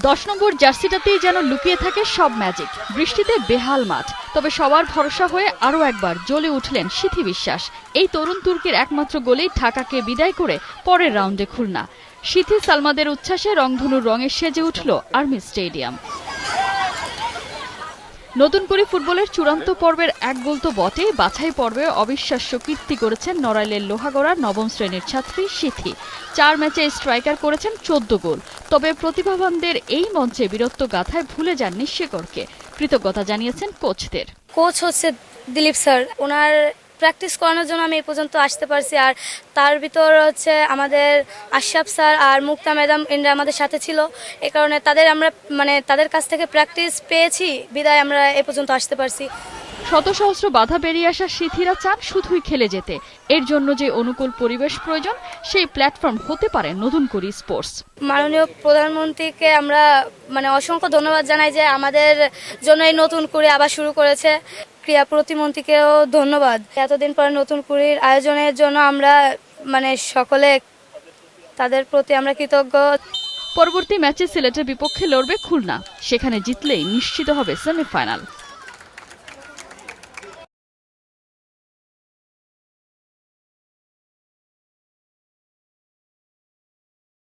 10 নম্বর জার্সিটাতেই যেন লুকিয়ে থাকে সব ম্যাজিক। বৃষ্টিতে বেহাল মাঠ, তবে সবার ভরসা হয়ে আরও একবার জ্বলে উঠলেন সিথি বিশ্বাস। এই তরুণ তুর্কির একমাত্র গোলেই ঢাকাকে বিদায় করে পরের রাউন্ডে খুলনা। সিথি সালমাদের উচ্ছ্বাসে রংধনুর রঙে সেজে উঠল আর্মি স্টেডিয়াম। নতুন করে ফুটবলের চূড়ান্ত পর্বের এক গোল তো বটেই, বাছাই পর্বে অবিশ্বাস্য কীর্তি করেছেন নড়াইলের লোহাগড়ার নবম শ্রেণীর ছাত্রী সিথি। 4 ম্যাচে স্ট্রাইকার করেছেন 14 গোল। তবে প্রতিভাবানদের এই মঞ্চে বীরত্ব গাথায় ভুলে যাননি শেখরকে। কৃতজ্ঞতা জানিয়েছেন কোচদের। কোচ হচ্ছে দিলীপ স্যার, ওনার প্র্যাকটিস করানোর জন্য আমি এই পর্যন্ত আসতে পারছি। আর তার ভিতর হচ্ছে আমাদের আশরাফ স্যার আর মুক্তা ম্যাডাম এনরা আমাদের সাথে ছিল। এই কারণে তাদের কাছ থেকে প্র্যাকটিস পেয়েছি বিদায় আমরা এ পর্যন্ত আসতে পারছি। শত সহস্র বাধা পেরিয়ে আসা সিথিরা চান শুধুই খেলে যেতে। এর জন্য যে অনুকূল পরিবেশ প্রয়োজন, সেই প্ল্যাটফর্ম হতে পারে নতুন করি স্পোর্টস। মাননীয় প্রধানমন্ত্রীকে আমরা অসংখ্য ধন্যবাদ জানাই যে আমাদের জন্য এই নতুন করে আবার শুরু করেছে। ক্রীড়া প্রতিমন্ত্রীকেও ধন্যবাদ। এতদিন পর নতুন কুড়ির আয়োজনের জন্য আমরা সকলে তাদের প্রতি আমরা কৃতজ্ঞ। পরবর্তী ম্যাচে সিলেটের বিপক্ষে লড়বে খুলনা। সেখানে জিতলেই নিশ্চিত হবে সেমিফাইনাল।